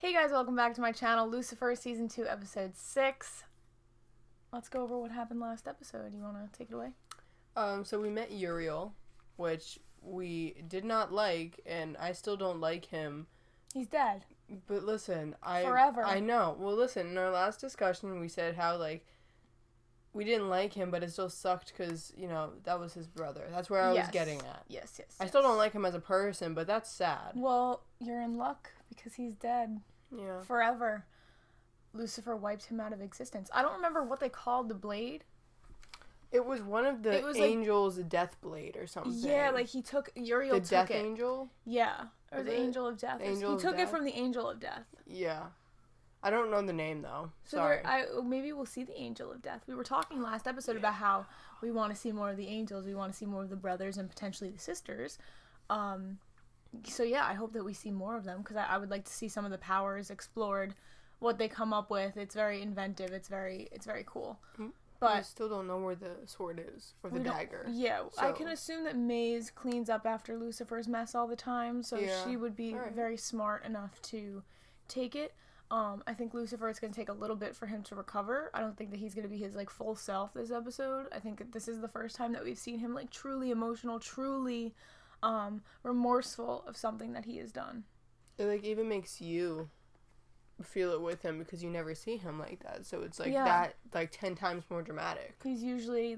Hey guys, welcome back to my channel, Lucifer, Season 2, Episode 6. Let's go over what happened last episode. You want to take it away? So we met Uriel, which we did not like, and I still don't like him. He's dead. But listen, Forever. I know. Well, listen, in our last discussion, we said how, we didn't like him, but it still sucked because, that was his brother. That's where I was getting at. Yes. I still don't like him as a person, but that's sad. Well, you're in luck because he's dead. Yeah. Forever. Lucifer wiped him out of existence. I don't remember what they called the blade. It was one of the angels' death blade or something. Yeah, he took... Uriel took it. The death angel? Yeah. Or the angel of death. He took it from the angel of death. Yeah. I don't know the name, though. So Sorry. Maybe we'll see the angel of death. We were talking last episode about how we want to see more of the angels. We want to see more of the brothers and potentially the sisters. So yeah, I hope that we see more of them because I would like to see some of the powers explored, what they come up with. It's very inventive. It's very cool. Mm-hmm. But I still don't know where the sword is or the dagger. Yeah, so. I can assume that Maze cleans up after Lucifer's mess all the time, so she would be very smart enough to take it. I think Lucifer, it's going to take a little bit for him to recover. I don't think that he's going to be his full self this episode. I think this is the first time that we've seen him truly emotional, truly remorseful of something that he has done. It even makes you feel it with him because you never see him like that. So it's that 10 times more dramatic. He's usually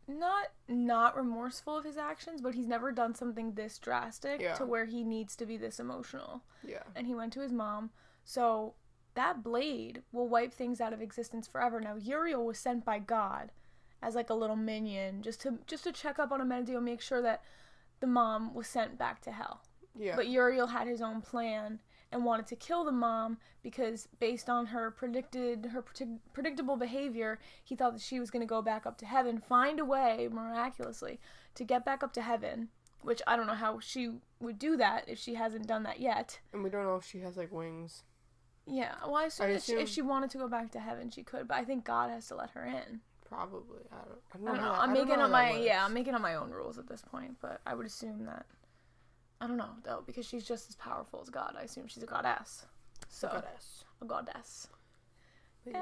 not remorseful of his actions, but he's never done something this drastic to where he needs to be this emotional. Yeah. And he went to his mom. So that blade will wipe things out of existence forever. Now Uriel was sent by God as a little minion just to check up on Amenadiel, make sure that the mom was sent back to hell. Yeah. But Uriel had his own plan and wanted to kill the mom because based on her predictable behavior, he thought that she was going to go back up to heaven, find a way miraculously to get back up to heaven, which I don't know how she would do that if she hasn't done that yet. And we don't know if she has wings. Yeah, well, I assume if she wanted to go back to heaven, she could, but I think God has to let her in. Probably. I don't know. I'm making up my own rules at this point, but I would assume that. I don't know though, because she's just as powerful as God. I assume she's a goddess. So a goddess. But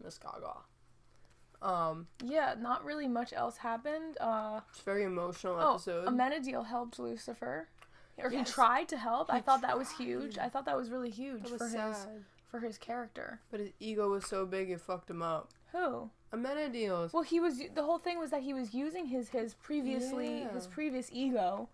Miss Gaga. Yeah, not really much else happened. It's a very emotional episode. Amenadiel helped Lucifer. Or he tried to help. I thought that was huge. I thought that was really huge for his character. But his ego was so big it fucked him up. Who? Amenadiel. Well, the whole thing was that he was using his previous ego,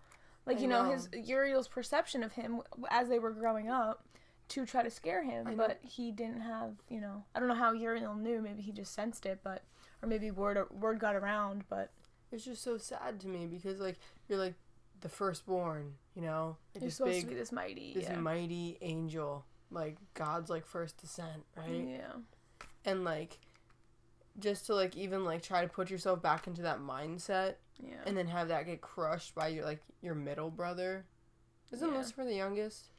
his Uriel's perception of him as they were growing up to try to scare him, but he didn't have, I don't know how Uriel knew, maybe he just sensed it, or maybe word got around, but it's just so sad to me because you're the firstborn, You're supposed to be this mighty angel, God's first descent, right? Yeah. And just to even try to put yourself back into that mindset, and then have that get crushed by your middle brother. Isn't Lucifer the youngest?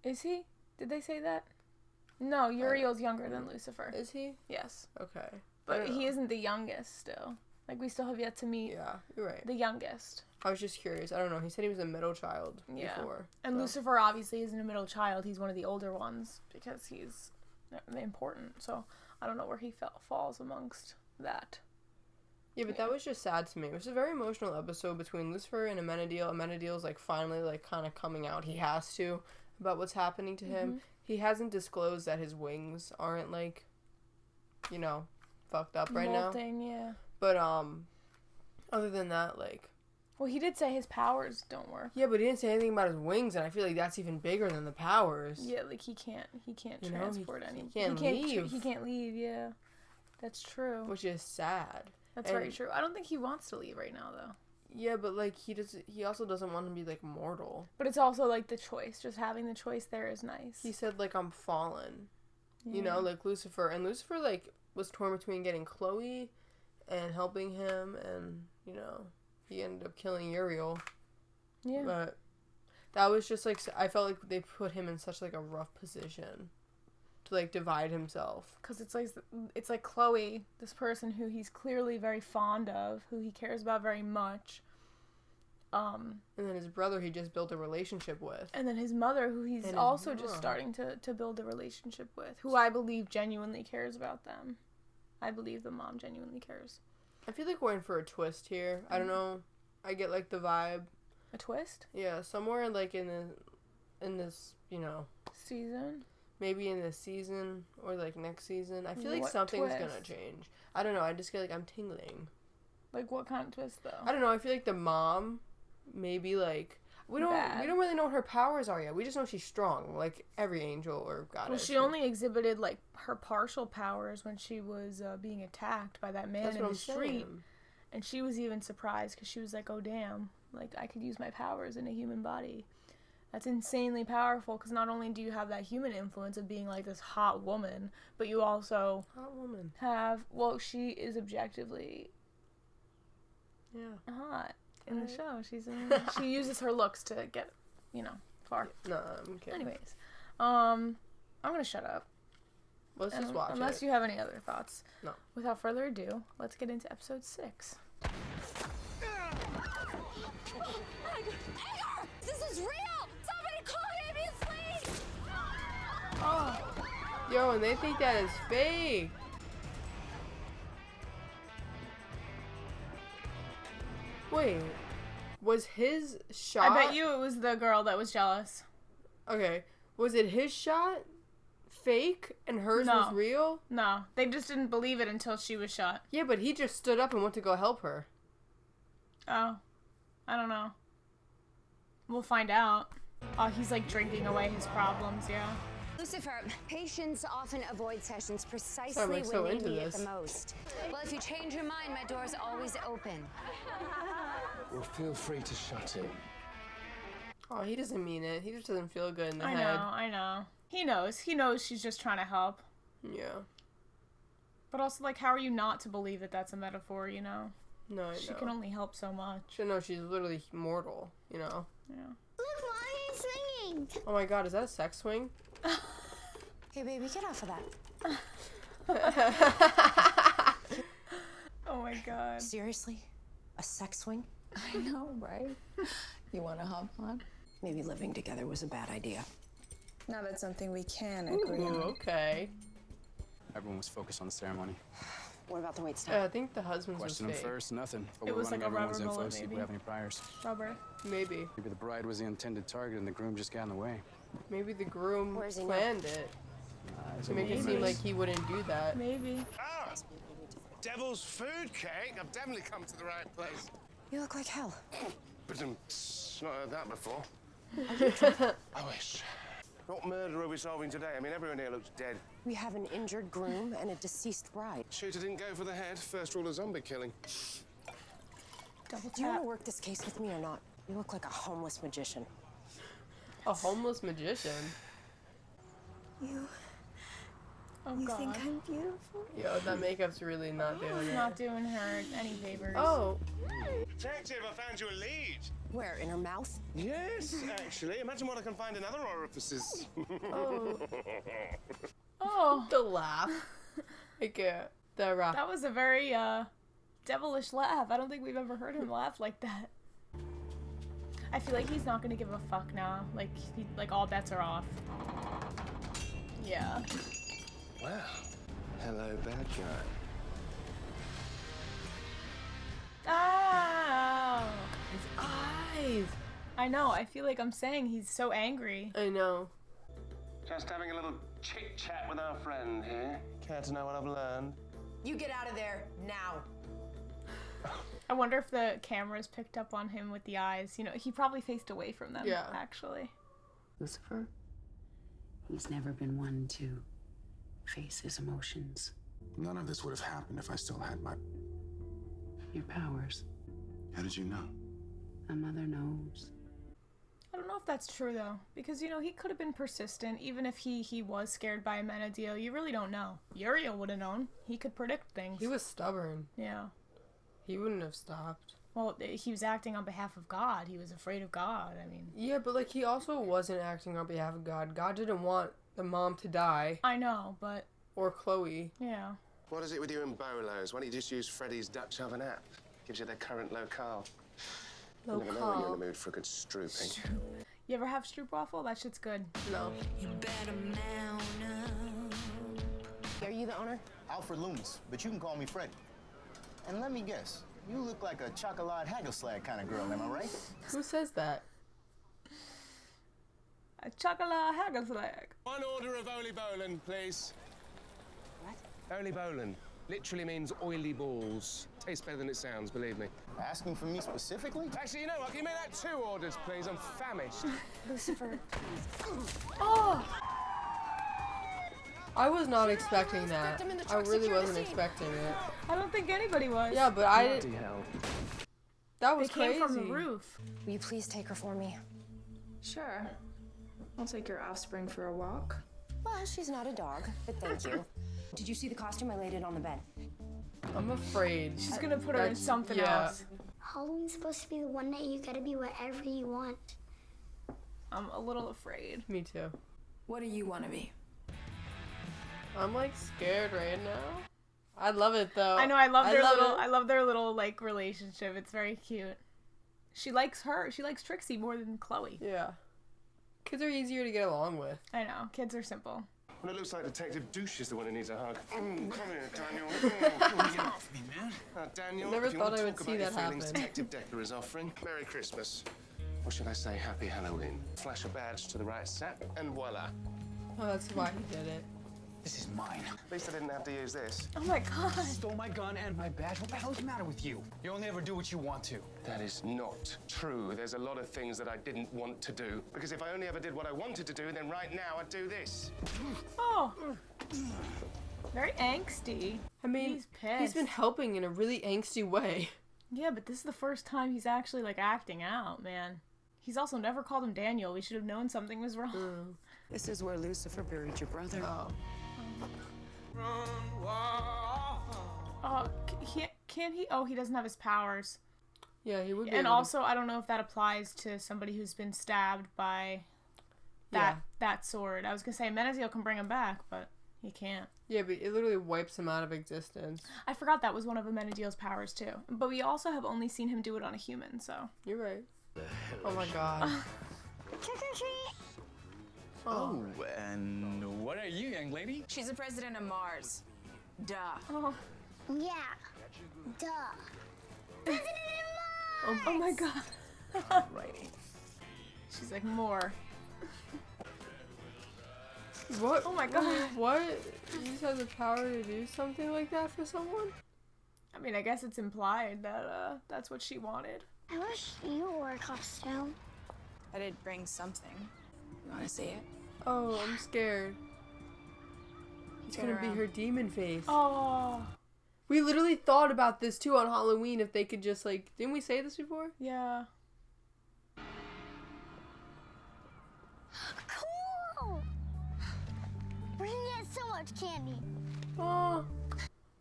Is he? Did they say that? No, Uriel's younger than Lucifer. Is he? Yes. Okay. But he isn't the youngest still. We still have yet to meet you're right. the youngest. I was just curious. I don't know. He said he was a middle child before. And Lucifer obviously isn't a middle child. He's one of the older ones because he's important. So I don't know where he falls amongst that. Yeah, but that was just sad to me. It was a very emotional episode between Lucifer and Amenadiel. Amenadiel's finally kind of coming out. He has to about what's happening to him. He hasn't disclosed that his wings aren't fucked up right now. Yeah. But other than that, well, he did say his powers don't work. Yeah, but he didn't say anything about his wings, and I feel that's even bigger than the powers. Yeah, he can't transport anything. He can't leave, yeah. That's true. Which is sad. That's very true. I don't think he wants to leave right now, though. Yeah, but he also doesn't want to be mortal. But it's also the choice. Just having the choice there is nice. He said I'm fallen. Yeah. Lucifer. And Lucifer was torn between getting Chloe and helping him, and he ended up killing Uriel. Yeah. But that was just I felt like they put him in such a rough position to divide himself. Because it's like Chloe, this person who he's clearly very fond of, who he cares about very much, And then his brother, he just built a relationship with. And then his mother, who he's also just starting to build a relationship with, who I believe genuinely cares about them. I believe the mom genuinely cares. I feel like we're in for a twist here. I don't know. I get, like, the vibe. A twist? Yeah, somewhere, like, in this, you know... season? Maybe in this season, or, like, next season. I feel like what something's twist? gonna change. I don't know. I just feel like I'm tingling. Like, what kind of twist, though? I don't know. I feel like the mom, maybe, like... We don't really know what her powers are yet. We just know she's strong, like every angel or goddess. Well, she only exhibited, like, her partial powers when she was being attacked by that man in the street. And she was even surprised because she was like, oh, damn, like, I could use my powers in a human body. That's insanely powerful because not only do you have that human influence of being, like, this hot woman, but you also have, well, she is objectively hot. In the show, she uses her looks to get, you know, far. No, I'm kidding. Anyways, I'm gonna shut up. Let's just watch unless you have any other thoughts. No. Without further ado, let's get into episode 6. Edgar! This is real! Somebody call ambulance, please! Oh. Yo, and they think that is fake. Wait, was his shot... I bet you it was the girl that was jealous. Okay, was it his shot fake and hers was real? No, they just didn't believe it until she was shot. Yeah, but he just stood up and went to go help her. Oh, I don't know. We'll find out. Oh, he's like drinking away his problems, yeah. Lucifer, patients often avoid sessions precisely I'm, like, so when into they need it this. the most. Well, if you change your mind, my door's always open. Well, feel free to shut it. Oh, he doesn't mean it. He just doesn't feel good in the head. I know. He knows she's just trying to help. Yeah. But also, like, how are you not to believe that that's a metaphor, you know? No, I know. She can only help so much. No, she's literally mortal, you know? Yeah. Look, Mommy, it's swinging. Oh my god, is that a sex swing? Hey, baby, get off of that. Oh my god. Seriously? A sex swing? I know, right? You want to hop on? Maybe living together was a bad idea. Now that's something we can agree on. Okay. Everyone was focused on the ceremony. What about the wait staff? I think the husband's Question was him fake. first, nothing. But It we're was running like a everyone's rubber info, bullet, see if maybe. we have any priors. Rubber. Maybe. Maybe the bride was the intended target and the groom just got in the way. Maybe the groom Where's he now? planned it to make it seem like he wouldn't do that. Maybe. Ah, Devil's Food Cake. I've definitely come to the right place. You look like hell. But I'm not heard that before. I wish. What murder are we solving today? I mean, everyone here looks dead. We have an injured groom and a deceased bride. Shooter didn't go for the head. First rule of zombie killing. Double Do you want tap. to work this case with me or not? You look like a homeless magician. A homeless magician? Oh You god. think I'm beautiful? Yo, that makeup's really not doing It's it. not doing her any favors. Oh. Detective, I found you a lead. Where, in her mouth? Yes, actually. Imagine what I can find in other orifices. Oh. Oh. The laugh. Like, the rap. That was a very, devilish laugh. I don't think we've ever heard him laugh like that. I feel like he's not gonna give a fuck now. Like all bets are off. Yeah. Well, hello, bad guy. Oh. His eyes. I know. I feel like I'm saying he's so angry. I know. Just having a little chit-chat with our friend here. Care to know what I've learned? You get out of there now. I wonder if the cameras picked up on him with the eyes. You know, he probably faced away from them, Yeah. actually. Lucifer, he's never been one to face his emotions. None of this would have happened if I still had my... Your powers. How did you know? My mother knows. I don't know if that's true, though. Because, you know, he could have been persistent. Even if he was scared by Amenadiel, you really don't know. Uriel would have known. He could predict things. He was stubborn. Yeah. He wouldn't have stopped. Well, he was acting on behalf of God. He was afraid of God. I mean... Yeah, but, like, he also wasn't acting on behalf of God. God didn't want the mom to die. I know, but... Or Chloe. Yeah. What is it with you and Bolos? Why don't you just use Freddy's Dutch oven app? Gives you their current locale. You never know when you're in the mood for a good strooping. You ever have stroopwafel? That shit's good. No. You better mount up. Are you the owner? Alfred Loomis, but you can call me Freddy. And let me guess, you look like a chocolate haggleslag kind of girl, am I right? Who says that? A chocolate haggleslag. One order of Oli Bolin, please. What? Oli Bolin. Literally means oily balls. Tastes better than it sounds, believe me. Asking for me specifically? Actually, you know what? Can you make that 2 orders, please? I'm famished. Lucifer. Oh! I was not expecting that. I really wasn't expecting it. I don't think anybody was. Yeah, but I didn't. That was They crazy. came from the roof. Will you please take her for me? Sure. I'll take your offspring for a walk. Well, she's not a dog, but thank you. Did you see the costume? I laid it on the bed. I'm afraid. She's gonna put her in something else. Halloween's supposed to be the one night you gotta be whatever you want. I'm a little afraid. Me too. What do you want to be? I'm like scared right now. I love it though. I know. I love their it. little like relationship. It's very cute. She likes her. She likes Trixie more than Chloe. Yeah. Kids are easier to get along with. I know. Kids are simple. Well, it looks like Detective Douche is the one who needs a hug. Come here, Daniel. Get off me, man. Daniel, Never if you thought want I to would talk see about your that feelings, happen. Detective Decker is offering. Merry Christmas. Or should I say Happy Halloween? Flash a badge to the right sap, and voila. Oh, that's why he did it. This is mine. At least I didn't have to use this. Oh my god. Stole my gun and my badge. What the hell is the matter with you? You only ever do what you want to. That is not true. There's a lot of things that I didn't want to do. Because if I only ever did what I wanted to do, then right now I'd do this. Oh. Very angsty. I mean, he's pissed. he's been helping in a really angsty way. Yeah, but this is the first time he's actually like acting out, man. He's also never called him Daniel. We should have known something was wrong. This is where Lucifer buried your brother. Oh. Oh, can't he? Oh, he doesn't have his powers. Yeah, he would be. And able also, I don't know if that applies to somebody who's been stabbed by that sword. I was gonna say Menazil can bring him back, but he can't. Yeah, but it literally wipes him out of existence. I forgot that was one of Amenadiel's powers too. But we also have only seen him do it on a human, so. You're right. Oh my god. Trick or treat! Oh, and what are you, young lady? She's the president of Mars. Duh. Oh. Yeah. Duh. President of Mars! Oh my god. Right. She's like, more. What? Oh my god. What? You just have the power to do something like that for someone? I mean, I guess it's implied that that's what she wanted. I wish you wore a costume. I did bring something. You want to see it? Oh, I'm scared. It's gonna be her demon face. Oh. We literally thought about this too on Halloween if they could just like, didn't we say this before? Yeah. Cool! We're gonna get so much candy. Oh.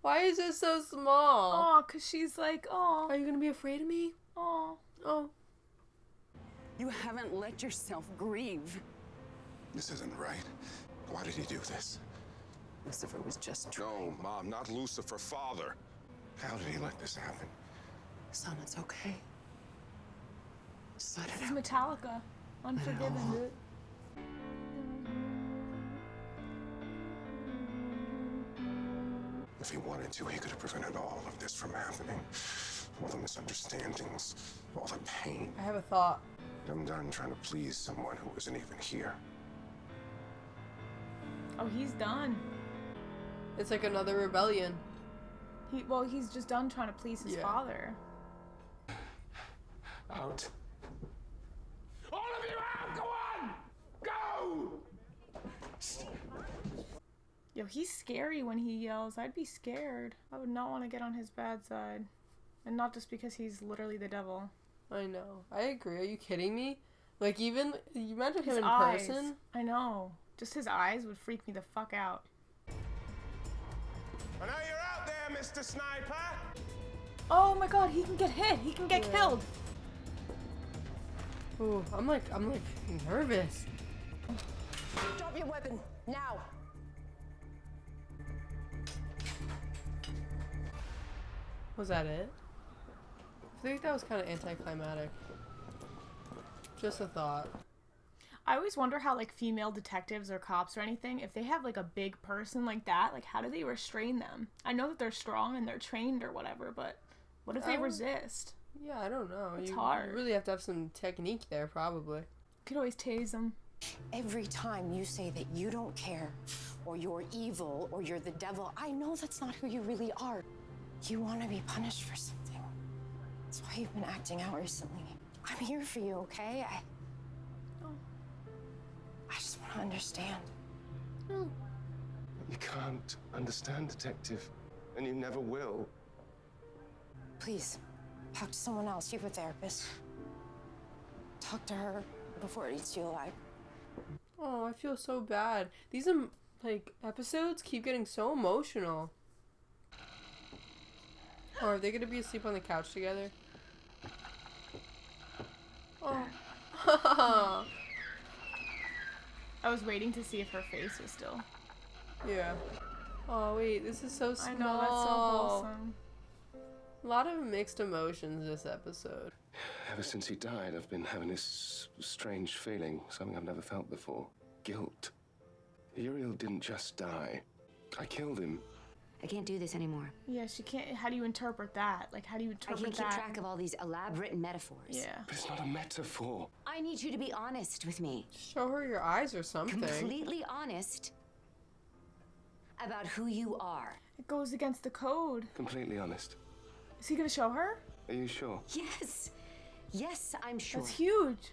Why is it so small? Oh, cause she's like, oh. Are you gonna be afraid of me? Oh. Oh. You haven't let yourself grieve. This isn't right. Why did he do this? Lucifer was just No, Mom, not Lucifer, Father. How did he let this happen? Son, it's okay. Just let it This is out. Metallica. Unforgiven. If he wanted to, he could have prevented all of this from happening. All the misunderstandings, all the pain. I have a thought. I'm done trying to please someone who isn't even here. Oh, he's done. It's like another rebellion. He's just done trying to please his father. Out. All of you out! Go on! Go! Yo, he's scary when he yells. I'd be scared. I would not want to get on his bad side. And not just because he's literally the devil. I know. I agree. Are you kidding me? Like, even, you imagine him His in eyes. person? I know. Just his eyes would freak me the fuck out. I know you're out there, Mr. Sniper! Oh my god, he can get hit. He can get killed. Ooh, I'm like nervous. Drop your weapon, now. Was that it? think that was kind of anticlimactic. Just a thought. I always wonder how, like, female detectives or cops or anything, if they have, like, a big person like that, like, how do they restrain them? I know that they're strong and they're trained or whatever, but what if they resist? Yeah, I don't know. It's hard. You really have to have some technique there, probably. You could always tase them. Every time you say that you don't care, or you're evil, or you're the devil, I know that's not who you really are. You want to be punished for something. That's why you've been acting out recently. I'm here for you, okay? I just want to understand. You can't understand, Detective, and you never will. Please, talk to someone else. You have a therapist. Talk to her before it eats you alive. Oh, I feel so bad. These, like, episodes keep getting so emotional. Oh, are they gonna be asleep on the couch together? Oh. I was waiting to see if her face was still. Yeah. Oh, wait, this is so small. I know, that's so wholesome. A lot of mixed emotions this episode. Ever since he died, I've been having this strange feeling, something I've never felt before. Guilt. Uriel didn't just die. I killed him. I can't do this anymore. Yeah, she can't. How do you interpret that? Like, how do you interpret that? I can't keep track of all these elaborate metaphors. Yeah. But it's not a metaphor. I need you to be honest with me. Show her your eyes or something. Completely honest about who you are. It goes against the code. Completely honest. Is he gonna show her? Are you sure? Yes. Yes, I'm sure. That's huge.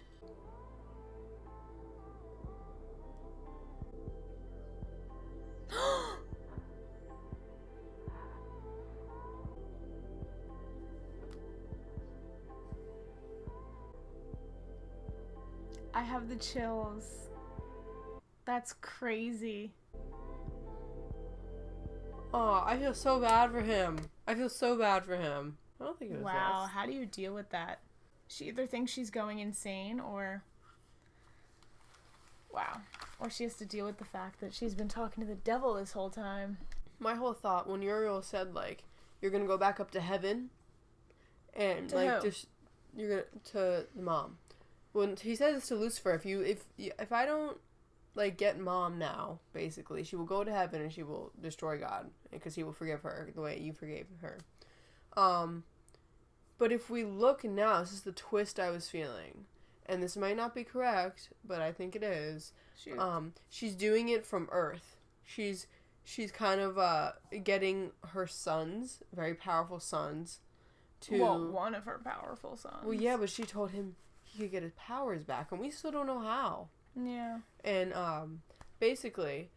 I have the chills. That's crazy. Oh, I feel so bad for him. I feel so bad for him. I don't think it was Wow, this. how do you deal with that? She either thinks she's going insane or... Wow. Or she has to deal with the fact that she's been talking to the devil this whole time. My whole thought when Uriel said, like, you're gonna go back up to heaven and To like who? just you're gonna to the mom. When he said this to Lucifer, if I don't like get mom now, basically, she will go to heaven and she will destroy God because he will forgive her the way you forgave her. But if we look now, this is the twist I was feeling, and this might not be correct, but I think it is. Shoot. She's doing it from Earth. She's kind of getting her sons, very powerful sons, to... Well, one of her powerful sons. Well, yeah, but she told him he could get his powers back, and we still don't know how. Yeah. And, basically,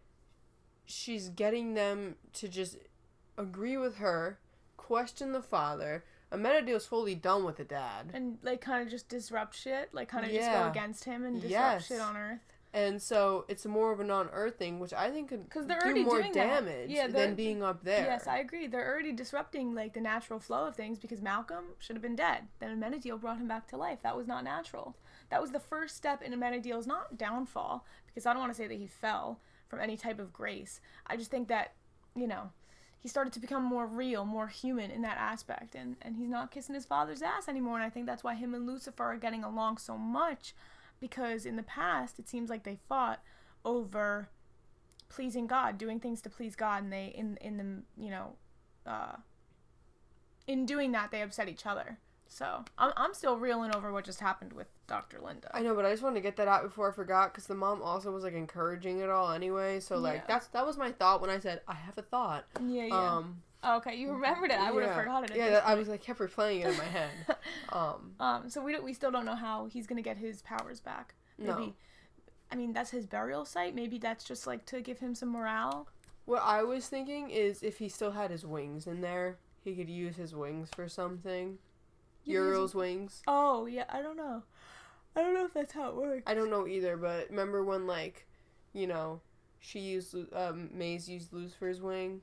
she's getting them to just agree with her, question the father. Amenadiel's fully done with the dad. And, like, kind of just disrupt shit. Like, kind of just go against him and disrupt shit on Earth. And so it's more of a non-Earth thing, which I think could they're do already more doing damage than being up there. Yes, I agree. They're already disrupting, like, the natural flow of things because Malcolm should have been dead. Then Amenadiel brought him back to life. That was not natural. That was the first step in Amenadiel's, not downfall, because I don't want to say that he fell from any type of grace. I just think that, you know, he started to become more real, more human in that aspect, and he's not kissing his father's ass anymore, and I think that's why him and Lucifer are getting along so much, because in the past, it seems like they fought over pleasing God, doing things to please God, and they, in doing that, they upset each other. So, I'm still reeling over what just happened with Dr. Linda. I know, but I just wanted to get that out before I forgot, because the mom also was, like, encouraging it all anyway, so, like, that was my thought when I said, I have a thought. Yeah. Okay, you remembered it. I would have forgotten it. Yeah, I was, like, kept replaying it in my head. So we still don't know how he's gonna get his powers back. Maybe, No. I mean, that's his burial site. Maybe that's just, like, to give him some morale. What I was thinking is if he still had his wings in there, he could use his wings for something. Uriel's wings. Oh, yeah, I don't know. I don't know if that's how it works. I don't know either, but remember when, like, you know, she used, Maze used Lucifer's wing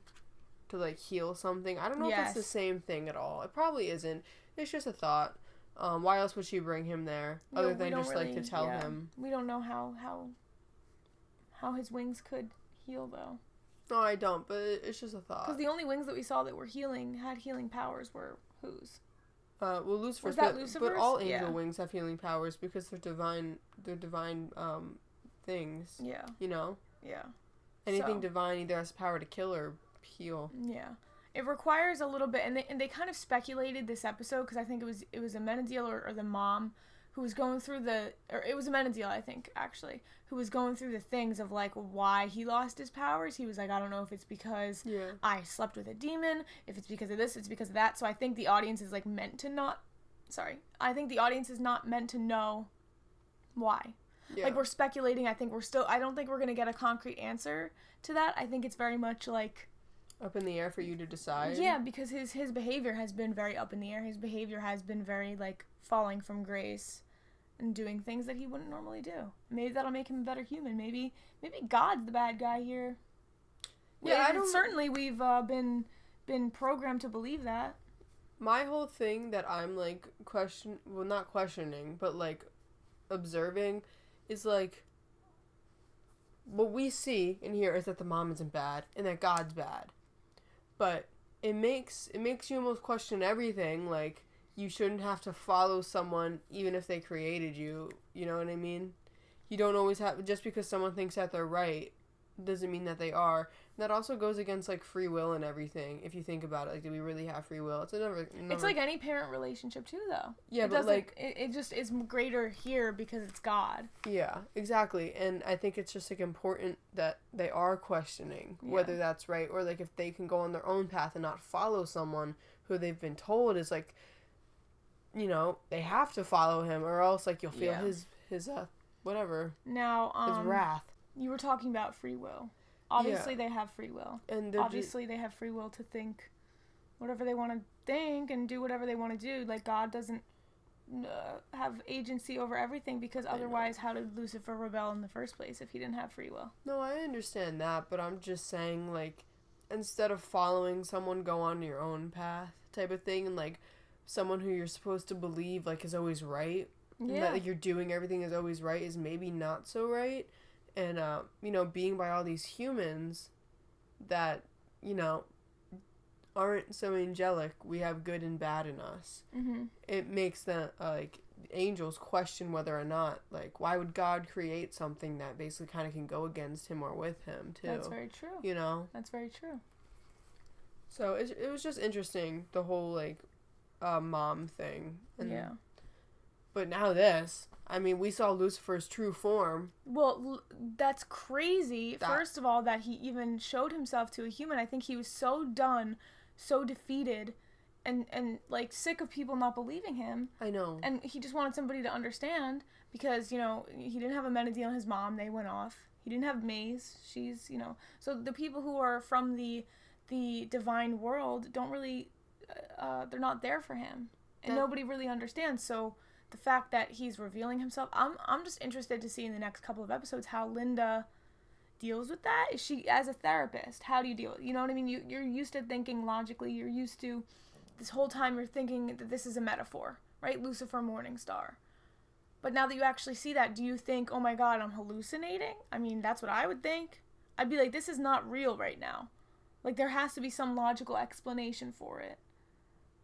to, like, heal something? I don't know if it's the same thing at all. It probably isn't. It's just a thought. Why else would she bring him there? Other than just, like, to tell him. We don't know how his wings could heal, though. No, I don't, but it's just a thought. Because the only wings that we saw that were had healing powers were whose? Well, Lucifer. Was that Lucifer's? But all angel wings have healing powers because they're divine. They're divine things. Yeah. You know. Yeah. Anything divine either has power to kill or heal. Yeah. It requires a little bit, and they kind of speculated this episode because I think it was Amenadiel or the mom who was going through it was Amenadiel, I think, actually, who was going through the things of, like, why he lost his powers. He was like, I don't know if it's because I slept with a demon, if it's because of this, it's because of that. So I think the audience is, like, I think the audience is not meant to know why. Yeah. Like, we're speculating. I don't think we're going to get a concrete answer to that. I think it's very much, like, up in the air for you to decide. Yeah, because his behavior has been very up in the air. His behavior has been very, like, falling from grace and doing things that he wouldn't normally do. Maybe that'll make him a better human. Maybe God's the bad guy here. Yeah, certainly we've been programmed to believe that. My whole thing that I'm, like, not questioning, but, like, observing is, like, what we see in here is that the mom isn't bad and that God's bad. But it makes you almost question everything. Like, you shouldn't have to follow someone even if they created you. You know what I mean? You don't always have, just because someone thinks that they're right doesn't mean that they are. And that also goes against, like, free will and everything. If you think about it, like, do we really have free will? It's like any parent relationship too, though. Yeah, but like it just is greater here because it's God. Yeah, exactly. And I think it's just, like, important that they are questioning whether that's right, or, like, if they can go on their own path and not follow someone who they've been told is, like, you know, they have to follow him, or else, like, you'll feel his whatever. Now, his wrath. You were talking about free will. Obviously, they have free will. And obviously, they have free will to think whatever they want to think and do whatever they want to do. Like, God doesn't have agency over everything, because otherwise, how did Lucifer rebel in the first place if he didn't have free will? No, I understand that, but I'm just saying, like, instead of following someone, go on your own path type of thing, and, like, someone who you're supposed to believe, like, is always right, and that, like, you're doing everything is always right is maybe not so right. And, you know, being by all these humans that, you know, aren't so angelic, we have good and bad in us. Mm-hmm. It makes the, like, angels question whether or not, like, why would God create something that basically kind of can go against him or with him, too? That's very true. You know? That's very true. So, it was just interesting, the whole, like, mom thing. And, but now this... I mean, we saw Lucifer's true form. Well, that's crazy. First of all, that he even showed himself to a human. I think he was so done, so defeated, and like, sick of people not believing him. I know. And he just wanted somebody to understand, because, you know, he didn't have Amenadiel and his mom. They went off. He didn't have Maze. She's, you know. So the people who are from the divine world don't really, they're not there for him. And nobody really understands. So... the fact that he's revealing himself, I'm just interested to see in the next couple of episodes how Linda deals with that. Is she, as a therapist, how do you deal? You know what I mean? You're used to thinking logically. You're used to, this whole time you're thinking that this is a metaphor, right? Lucifer, Morningstar. But now that you actually see that, do you think, oh my God, I'm hallucinating? I mean, that's what I would think. I'd be like, this is not real right now. Like, there has to be some logical explanation for it.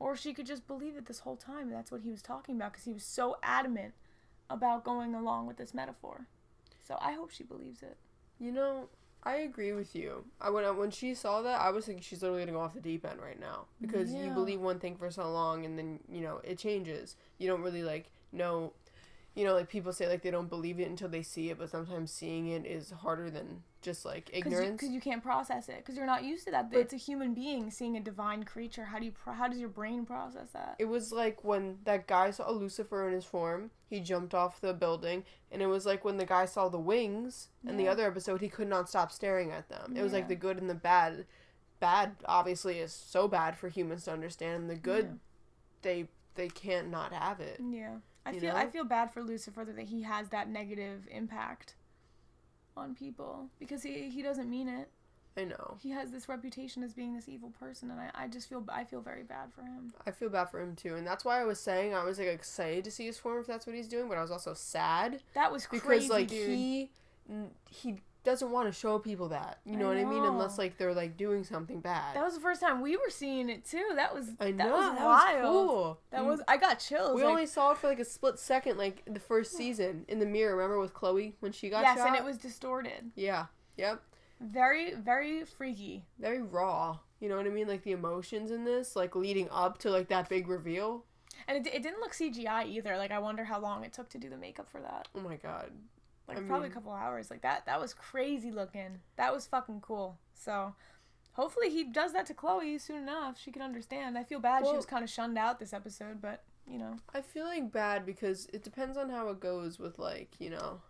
Or she could just believe it this whole time. That's what he was talking about, because he was so adamant about going along with this metaphor. So I hope she believes it. You know, I agree with you. When she saw that, I was thinking she's literally going to go off the deep end right now. Because you believe one thing for so long, and then, you know, it changes. You don't really, like, know... You know, like, people say, like, they don't believe it until they see it, but sometimes seeing it is harder than just, like, ignorance. Because you can't process it, because you're not used to that. But it's a human being seeing a divine creature. How does your brain process that? It was like when that guy saw Lucifer in his form, he jumped off the building, and it was like when the guy saw the wings in the other episode, he could not stop staring at them. It was like the good and the bad. Bad, obviously, is so bad for humans to understand, and the good, they can't not have it. Yeah. I feel bad for Lucifer that he has that negative impact on people, because he doesn't mean it. I know. He has this reputation as being this evil person, and I feel very bad for him. I feel bad for him too, and that's why I was saying I was, like, excited to see his form if that's what he's doing, but I was also sad. That was crazy, because, like, dude. he doesn't want to show people that. You know what I mean? Unless, like, they're, like, doing something bad. That was the first time we were seeing it, too. That was that wild. was cool. That was, I got chills. We only saw it for, like, a split second, like, the first season in the mirror. Remember with Chloe when she got shot? Yes, and it was distorted. Yeah. Yep. Very, very freaky. Very raw. You know what I mean? Like, the emotions in this, like, leading up to, like, that big reveal. And it didn't look CGI either. Like, I wonder how long it took to do the makeup for that. Oh, my God. Like, probably a couple hours. Like, that was crazy looking. That was fucking cool. So, hopefully he does that to Chloe soon enough. She can understand. I feel bad she was kind of shunned out this episode, but, you know. I feel like bad because it depends on how it goes with, like, you know,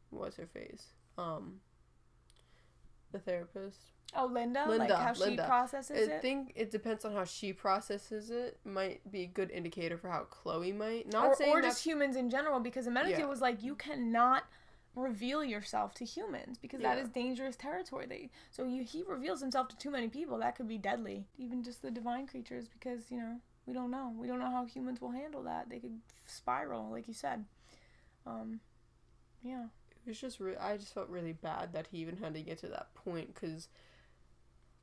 what's her face? The therapist. Oh, Linda? Like, how she processes it? I think it depends on how she processes it. Might be a good indicator for how Chloe might. Not saying or just humans in general, because Amenadiel was like, you cannot reveal yourself to humans, because that is dangerous territory. He reveals himself to too many people. That could be deadly. Even just the divine creatures, because, you know, we don't know. We don't know how humans will handle that. They could spiral, like you said. Yeah. It was just I just felt really bad that he even had to get to that point, because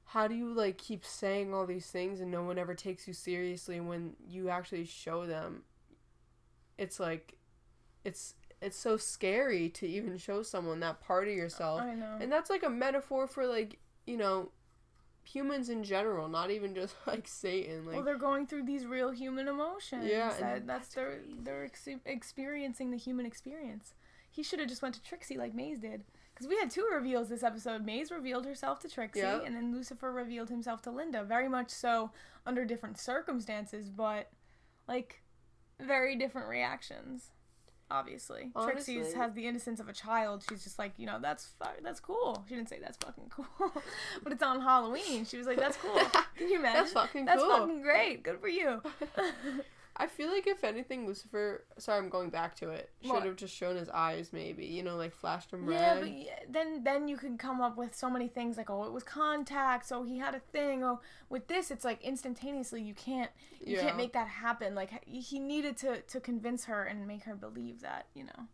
how do you, like, keep saying all these things and no one ever takes you seriously when you actually show them? It's like, it's so scary to even show someone that part of yourself. I know. And that's, like, a metaphor for, like, you know, humans in general, not even just, like, Satan. Like, well, they're going through these real human emotions. Yeah. They're experiencing the human experience. He should have just went to Trixie like Maze did. Because we had 2 reveals this episode. Maze revealed herself to Trixie, and then Lucifer revealed himself to Linda. Very much so under different circumstances, but, like, very different reactions, obviously. Honestly. Trixie has the innocence of a child. She's just like, you know, that's cool. She didn't say that's fucking cool. But it's on Halloween. She was like, that's cool. Can you imagine? That's fucking cool. That's fucking great. Good for you. I feel like if anything, Lucifer... Sorry, I'm going back to it. Should have just shown his eyes, maybe. You know, like, flashed him red. Yeah, but then you can come up with so many things, like, oh, it was contact, so he had a thing. Oh, with this, it's like instantaneously. You can't make that happen. Like, he needed to convince her and make her believe that, you know.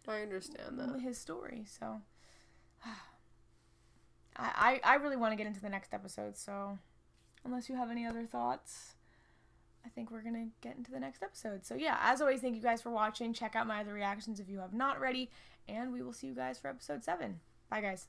I understand that. His story, so... I really want to get into the next episode, so... Unless you have any other thoughts... I think we're going to get into the next episode. So yeah, as always, thank you guys for watching. Check out my other reactions if you have not already. And we will see you guys for episode 7. Bye, guys.